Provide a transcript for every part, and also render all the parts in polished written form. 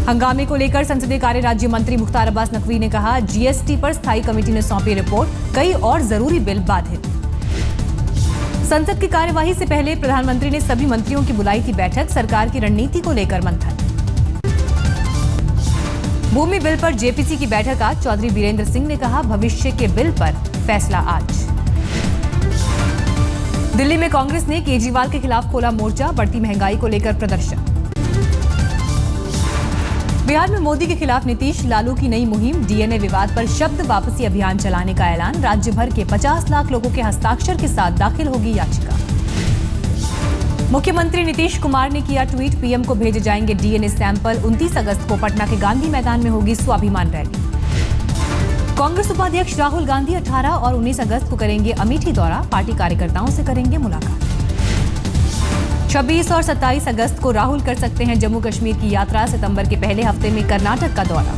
हंगामे को लेकर संसदीय कार्य राज्य मंत्री मुख्तार अब्बास नकवी ने कहा, जीएसटी पर स्थायी कमेटी ने सौंपी रिपोर्ट, कई और जरूरी बिल बाधित। संसद की कार्यवाही से पहले प्रधानमंत्री ने सभी मंत्रियों की बुलाई थी बैठक, सरकार की रणनीति को लेकर मंथन। भूमि बिल पर जेपीसी की बैठक आज, चौधरी बीरेंद्र सिंह ने कहा, भविष्य के बिल पर फैसला आज। दिल्ली में कांग्रेस ने केजरीवाल के खिलाफ खोला मोर्चा, बढ़ती महंगाई को लेकर प्रदर्शन। बिहार में मोदी के खिलाफ नीतीश लालू की नई मुहिम, डीएनए विवाद पर शब्द वापसी अभियान चलाने का ऐलान, राज्य भर के 50 लाख लोगों के हस्ताक्षर के साथ दाखिल होगी याचिका। मुख्यमंत्री नीतीश कुमार ने किया ट्वीट, पीएम को भेजे जाएंगे डीएनए सैंपल, 29 अगस्त को पटना के गांधी मैदान में होगी स्वाभिमान रैली। कांग्रेस उपाध्यक्ष राहुल गांधी 18 और 19 अगस्त को करेंगे अमेठी दौरा, पार्टी कार्यकर्ताओं से करेंगे मुलाकात। 26 और 27 अगस्त को राहुल कर सकते हैं जम्मू कश्मीर की यात्रा, सितंबर के पहले हफ्ते में कर्नाटक का दौरा।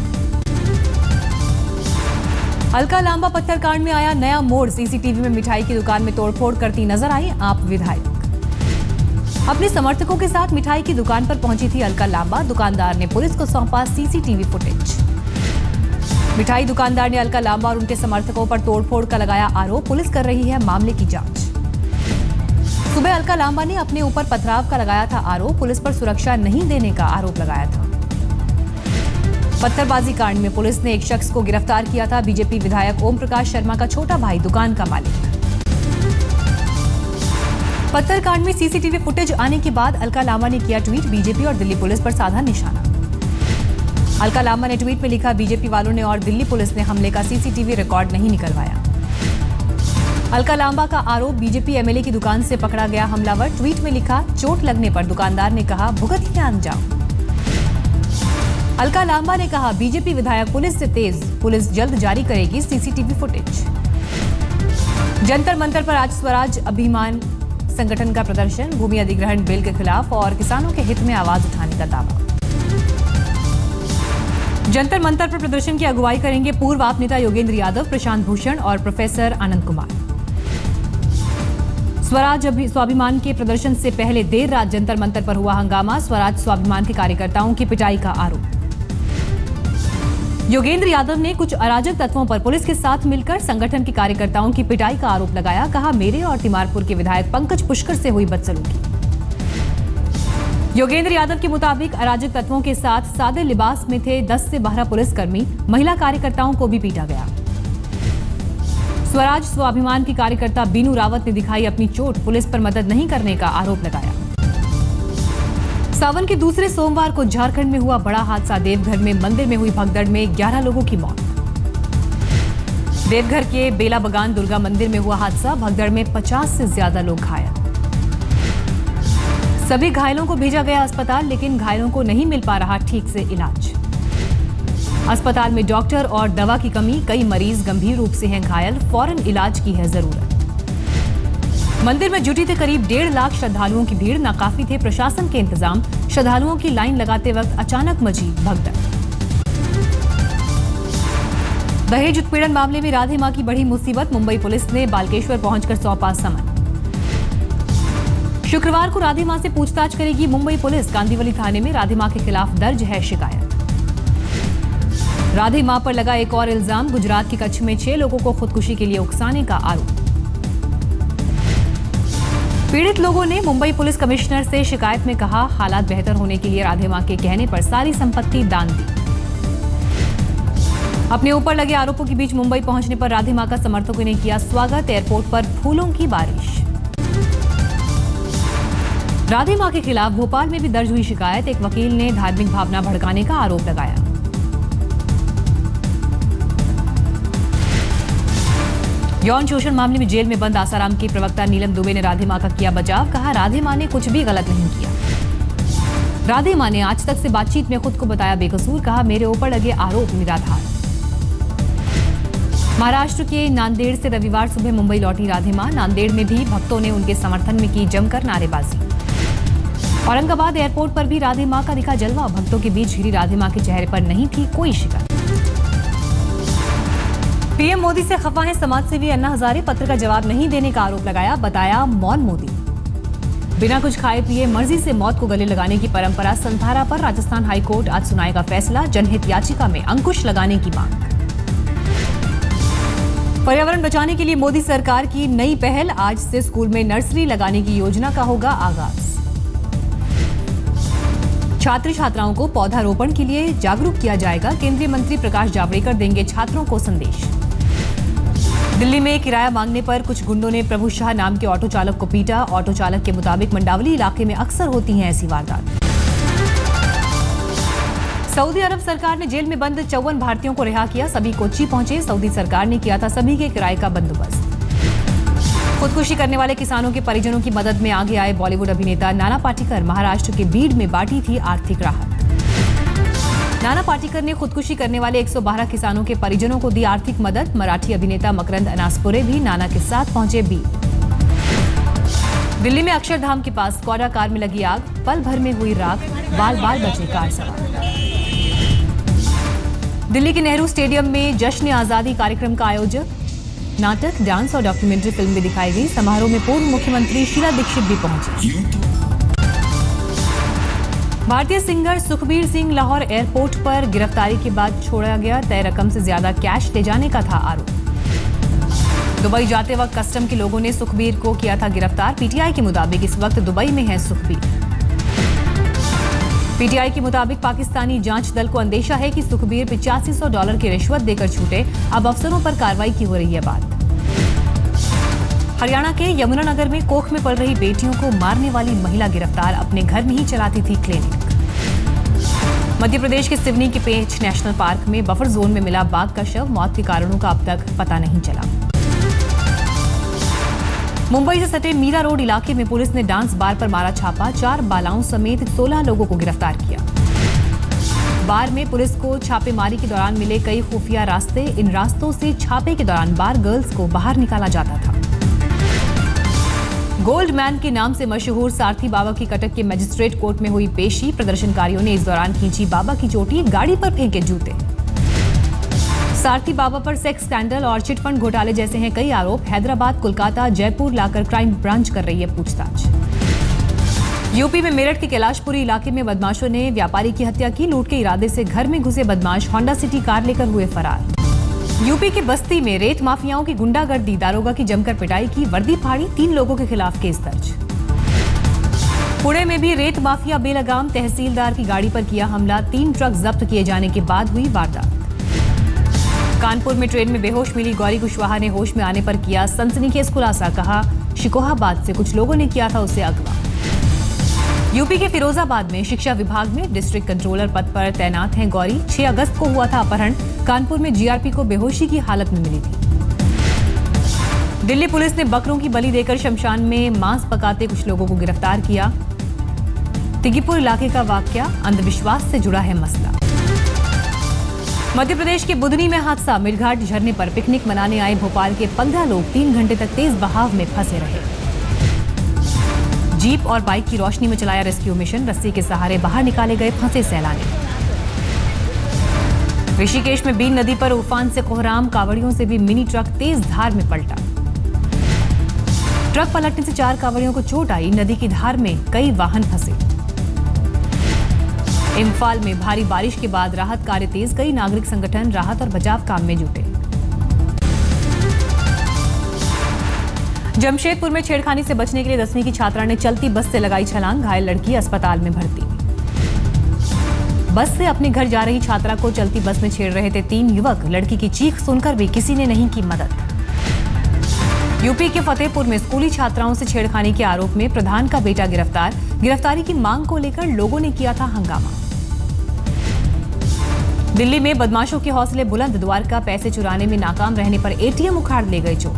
अलका लांबा पत्थर कांड में आया नया मोड़, सीसीटीवी में मिठाई की दुकान में तोड़फोड़ करती नजर आई आप विधायक। अपने समर्थकों के साथ मिठाई की दुकान पर पहुंची थी अलका लांबा, दुकानदार ने पुलिस को सौंपा सीसीटीवी फुटेज। मिठाई दुकानदार ने अलका लांबा और उनके समर्थकों पर तोड़फोड़ का लगाया आरोप, पुलिस कर रही है मामले की जांच। सुबह अलका लांबा ने अपने ऊपर पथराव का लगाया था आरोप, पुलिस पर सुरक्षा नहीं देने का आरोप लगाया था। पत्थरबाजी कांड में पुलिस ने एक शख्स को गिरफ्तार किया था, बीजेपी विधायक ओम प्रकाश शर्मा का छोटा भाई दुकान का मालिक। पत्थर कांड में सीसीटीवी फुटेज आने के बाद अलका लांबा ने किया ट्वीट, बीजेपी और दिल्ली पुलिस पर साधा निशाना। अलका लांबा ने ट्वीट में लिखा, बीजेपी वालों ने और दिल्ली पुलिस ने हमले का सीसीटीवी रिकॉर्ड नहीं निकलवाया। अलका लांबा का आरोप, बीजेपी एमएलए की दुकान से पकड़ा गया हमलावर, ट्वीट में लिखा, चोट लगने पर दुकानदार ने कहा भुगतिए अंजाम। अलका लांबा ने कहा, बीजेपी विधायक पुलिस से तेज, पुलिस जल्द जारी करेगी सीसीटीवी फुटेज। जंतर मंतर पर आज स्वराज अभिमान संगठन का प्रदर्शन, भूमि अधिग्रहण बिल के खिलाफ और किसानों के हित में आवाज उठाने का दावा। जंतर मंतर पर प्रदर्शन की अगुवाई करेंगे पूर्व आप नेता योगेंद्र यादव, प्रशांत भूषण और प्रोफेसर आनंद कुमार। स्वराज स्वाभिमान के प्रदर्शन से पहले देर रात जंतर मंतर पर हुआ हंगामा, स्वराज स्वाभिमान के कार्यकर्ताओं की पिटाई का आरोप। योगेंद्र यादव ने कुछ अराजक तत्वों पर पुलिस के साथ मिलकर संगठन के कार्यकर्ताओं की पिटाई का आरोप लगाया, कहा मेरे और तिमारपुर के विधायक पंकज पुष्कर से हुई बदसलूकी। योगेंद्र यादव के मुताबिक अराजक तत्वों के साथ सादे लिबास में थे 10 से 12 पुलिसकर्मी, महिला कार्यकर्ताओं को भी पीटा गया। स्वराज स्वाभिमान की कार्यकर्ता बीनू रावत ने दिखाई अपनी चोट, पुलिस पर मदद नहीं करने का आरोप लगाया। सावन के दूसरे सोमवार को झारखंड में हुआ बड़ा हादसा, देवघर में मंदिर में हुई भगदड़ में 11 लोगों की मौत। देवघर के बेला बगान दुर्गा मंदिर में हुआ हादसा, भगदड़ में 50 से ज्यादा लोग घायल। सभी घायलों को भेजा गया अस्पताल, लेकिन घायलों को नहीं मिल पा रहा ठीक से इलाज। अस्पताल में डॉक्टर और दवा की कमी, कई मरीज गंभीर रूप से हैं घायल, फौरन इलाज की है जरूरत। मंदिर में जुटी थे करीब 1.5 लाख श्रद्धालुओं की भीड़, नाकाफी थे प्रशासन के इंतजाम, श्रद्धालुओं की लाइन लगाते वक्त अचानक मची भगदड़। दहेज उत्पीड़न मामले में राधे मां की बढ़ी मुसीबत, मुंबई पुलिस ने बालकेश्वर पहुंचकर सौंपा समन। शुक्रवार को राधे मां से पूछताछ करेगी मुंबई पुलिस, कांदिवली थाने में राधे मां के खिलाफ दर्ज है शिकायत। राधे मां पर लगा एक और इल्जाम, गुजरात के कच्छ में 6 लोगों को खुदकुशी के लिए उकसाने का आरोप। पीड़ित लोगों ने मुंबई पुलिस कमिश्नर से शिकायत में कहा, हालात बेहतर होने के लिए राधे मां के कहने पर सारी संपत्ति दान दी। अपने ऊपर लगे आरोपों के बीच मुंबई पहुंचने पर राधे मां का समर्थकों ने किया स्वागत, एयरपोर्ट पर फूलों की बारिश। राधे मां के खिलाफ भोपाल में भी दर्ज हुई शिकायत, एक वकील ने धार्मिक भावना भड़काने का आरोप लगाया। यौन शोषण मामले में जेल में बंद आसाराम की प्रवक्ता नीलम दुबे ने राधे मां का किया बचाव, कहा राधे मां ने कुछ भी गलत नहीं किया। राधे मां ने आज तक से बातचीत में खुद को बताया बेकसूर, कहा मेरे ऊपर लगे आरोप निराधार। महाराष्ट्र के नांदेड़ से रविवार सुबह मुंबई लौटी राधे मां, नांदेड़ में भी भक्तों ने उनके समर्थन में की जमकर नारेबाजी। औरंगाबाद एयरपोर्ट पर भी राधे मां का दिखा जलवा, भक्तों के बीच घिरी राधे मां के चेहरे पर नहीं थी कोई शिकन। पीएम मोदी से खफा हैं समाजसेवी अन्ना हजारे, पत्र का जवाब नहीं देने का आरोप लगाया, बताया मौन मोदी। बिना कुछ खाए पिए मर्जी से मौत को गले लगाने की परंपरा संथारा पर राजस्थान हाईकोर्ट आज सुनाएगा फैसला। जनहित याचिका में अंकुश लगाने की मांग। पर्यावरण बचाने के लिए मोदी सरकार की नई पहल, आज से स्कूल में नर्सरी लगाने की योजना का होगा आगाज। छात्र छात्राओं को पौधारोपण के लिए जागरूक किया जाएगा। केंद्रीय मंत्री प्रकाश जावड़ेकर देंगे छात्रों को संदेश। दिल्ली में किराया मांगने पर कुछ गुंडों ने प्रभु शाह नाम के ऑटो चालक को पीटा। ऑटो चालक के मुताबिक मंडावली इलाके में अक्सर होती हैं ऐसी वारदात। सऊदी अरब सरकार ने जेल में बंद 54 भारतीयों को रिहा किया। सभी कोच्चि पहुंचे। सऊदी सरकार ने किया था सभी के किराए का बंदोबस्त। खुदकुशी करने वाले किसानों के परिजनों की मदद में आगे आए बॉलीवुड अभिनेता नाना पाटेकर। महाराष्ट्र के बीड में बांटी थी आर्थिक राहत। नाना पाटेकर ने खुदकुशी करने वाले 112 किसानों के परिजनों को दी आर्थिक मदद। मराठी अभिनेता मकरंद अनासपुरे भी नाना के साथ पहुंचे बीड। दिल्ली में अक्षरधाम के पास स्कॉडा कार में लगी आग, पल भर में हुई राख, बाल बाल बचे कार सवार। दिल्ली के नेहरू स्टेडियम में जश्न आजादी कार्यक्रम का आयोजन, नाटक, डांस और डॉक्यूमेंट्री फिल्म भी दिखाई गई। समारोह में पूर्व मुख्यमंत्री शीला दीक्षित भी पहुंची। भारतीय सिंगर सुखबीर सिंह लाहौर एयरपोर्ट पर गिरफ्तारी के बाद छोड़ा गया। तय रकम से ज्यादा कैश ले जाने का था आरोप। दुबई जाते वक्त कस्टम के लोगों ने सुखबीर को किया था गिरफ्तार। पीटीआई के मुताबिक इस वक्त दुबई में है सुखबीर। पीटीआई के मुताबिक पाकिस्तानी जांच दल को अंदेशा है कि सुखबीर $8500 की रिश्वत देकर छूटे। अब अफसरों पर कार्रवाई की हो रही है बात। हरियाणा के यमुनानगर में कोख में पल रही बेटियों को मारने वाली महिला गिरफ्तार। अपने घर में ही चलाती थी क्लिनिक। मध्य प्रदेश के सिवनी के पेंच नेशनल पार्क में बफर जोन में मिला बाघ का शव। मौत के कारणों का अब तक पता नहीं चला। मुंबई से सटे मीरा रोड इलाके में पुलिस ने डांस बार पर मारा छापा। 4 बालाओं समेत 16 लोगों को गिरफ्तार किया। बार में पुलिस को छापेमारी के दौरान मिले कई खुफिया रास्ते। इन रास्तों से छापे के दौरान बार गर्ल्स को बाहर निकाला जाता था। गोल्ड मैन के नाम से मशहूर सारथी बाबा की कटक के मजिस्ट्रेट कोर्ट में हुई पेशी। प्रदर्शनकारियों ने इस दौरान खींची बाबा की चोटी, गाड़ी पर फेंके जूते। सारथी बाबा पर सेक्स स्कैंडल और चिटफंड घोटाले जैसे हैं कई आरोप। हैदराबाद, कोलकाता, जयपुर लाकर क्राइम ब्रांच कर रही है पूछताछ। यूपी में मेरठ के कैलाशपुरी इलाके में बदमाशों ने व्यापारी की हत्या की। लूट के इरादे से घर में घुसे बदमाश होंडा सिटी कार लेकर हुए फरार। यूपी के बस्ती में रेत माफियाओं की गुंडागर्दी, दारोगा की जमकर पिटाई की, वर्दी फाड़ी, 3 लोगों के खिलाफ केस दर्ज। पुणे में भी रेत माफिया बेलगाम, तहसीलदार की गाड़ी पर किया हमला। 3 ट्रक जब्त किए जाने के बाद हुई वारदात। कानपुर में ट्रेन में बेहोश मिली गौरी कुशवाहा ने होश में आने पर किया सनसनीखेज खुलासा। कहा शिकोहाबाद से कुछ लोगों ने किया था उसे अगवा। यूपी के फिरोजाबाद में शिक्षा विभाग में डिस्ट्रिक्ट कंट्रोलर पद पर तैनात हैं गौरी। 6 अगस्त को हुआ था अपहरण। कानपुर में जीआरपी को बेहोशी की हालत में मिली थी। दिल्ली पुलिस ने बकरों की बलि देकर शमशान में मांस पकाते कुछ लोगों को गिरफ्तार किया। तिगीपुर इलाके का वाकया, अंधविश्वास से जुड़ा है मसला। मध्य प्रदेश के बुधनी में हादसा। मिरघाट झरने पर पिकनिक मनाने आए भोपाल के 15 लोग 3 घंटे तक तेज बहाव में फंसे रहे। जीप और बाइक की रोशनी में चलाया रेस्क्यू मिशन। रस्सी के सहारे बाहर निकाले गए फंसे सैलानी। ऋषिकेश में बीन नदी पर उफान से कोहराम। कांवड़ियों से भी मिनी ट्रक तेज धार में पलटा। ट्रक पलटने से 4 कांवड़ियों को चोट आई। नदी की धार में कई वाहन फंसे। इम्फाल में भारी बारिश के बाद राहत कार्य तेज। कई नागरिक संगठन राहत और बचाव काम में जुटे। जमशेदपुर में छेड़खानी से बचने के लिए 10वीं की छात्रा ने चलती बस से लगाई छलांग। घायल लड़की अस्पताल में भर्ती। बस से अपने घर जा रही छात्रा को चलती बस में छेड़ रहे थे 3 युवक। लड़की की चीख सुनकर भी किसी ने नहीं की मदद। यूपी के फतेहपुर में स्कूली छात्राओं से छेड़खानी के आरोप में प्रधान का बेटा गिरफ्तार। गिरफ्तारी की मांग को लेकर लोगों ने किया था हंगामा। दिल्ली में बदमाशों के हौसले बुलंद। द्वारका पैसे चुराने में नाकाम रहने पर एटीएम उखाड़ ले गए चोर।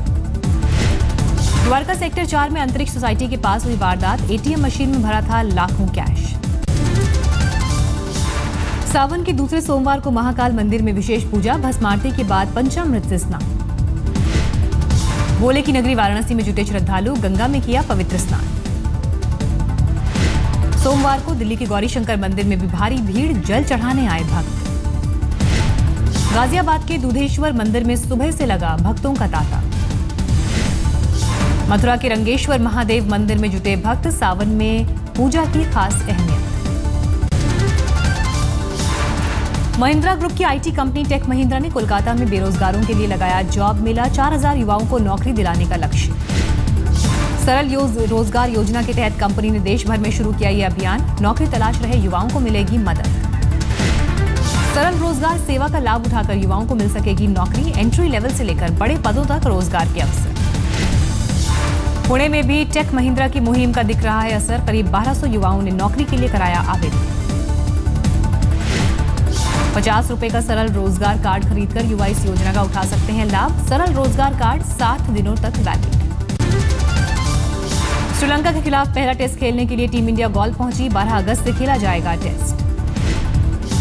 द्वारका सेक्टर 4 में अंतरिक्ष सोसाइटी के पास हुई वारदात। एटीएम मशीन में भरा था लाखों कैश। सावन के दूसरे सोमवार को महाकाल मंदिर में विशेष पूजा। भस्म आरती के बाद पंचामृत से स्नान। भोले की नगरी वाराणसी में जुटे श्रद्धालु। गंगा में किया पवित्र स्नान। सोमवार को दिल्ली के गौरीशंकर मंदिर में भी भारी भीड़। जल चढ़ाने आए भक्त। गाजियाबाद के दूधेश्वर मंदिर में सुबह से लगा भक्तों का तांता। मथुरा के रंगेश्वर महादेव मंदिर में जुटे भक्त, सावन में पूजा की खास अहमियत। महिंद्रा ग्रुप की आईटी कंपनी टेक महिंद्रा ने कोलकाता में बेरोजगारों के लिए लगाया जॉब मेला। 4000 युवाओं को नौकरी दिलाने का लक्ष्य। सरल रोजगार योजना के तहत कंपनी ने देश भर में शुरू किया ये अभियान। नौकरी तलाश रहे युवाओं को मिलेगी मदद। सरल रोजगार सेवा का लाभ उठाकर युवाओं को मिल सकेगी नौकरी। एंट्री लेवल से लेकर बड़े पदों तक रोजगार के अवसर। पुणे में भी टेक महिंद्रा की मुहिम का दिख रहा है असर। करीब 1200 युवाओं ने नौकरी के लिए कराया आवेदन। 50 रुपए का सरल रोजगार कार्ड खरीदकर युवा इस योजना का उठा सकते हैं लाभ। सरल रोजगार कार्ड 7 दिनों तक वैलिड। श्रीलंका के खिलाफ पहला टेस्ट खेलने के लिए टीम इंडिया गोल पहुंची। 12 अगस्त से खेला जाएगा टेस्ट।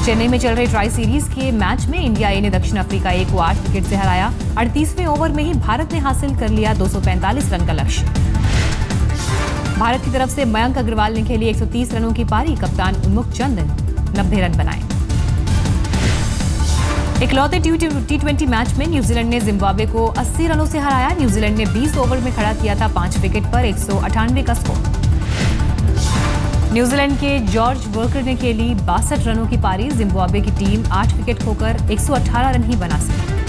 चेन्नई में चल रहे ट्राई सीरीज के मैच में इंडिया ए ने दक्षिण अफ्रीका ए को 8 विकेट से हराया। 38वें ओवर में ही भारत ने हासिल कर लिया 245 रन का लक्ष्य। भारत की तरफ से मयंक अग्रवाल ने खेली 130 रनों की पारी। कप्तान उन्मुक्त चंद ने 90 रन बनाए। इकलौते टी20 मैच में न्यूजीलैंड ने जिम्बाब्वे को 80 रनों से हराया। न्यूजीलैंड ने 20 ओवर में खड़ा किया था 5 विकेट पर 198 का स्कोर। न्यूजीलैंड के जॉर्ज वर्कर ने खेली 62 रनों की पारी। जिम्बाब्वे की टीम 8 विकेट खोकर 118 रन ही बना सकी।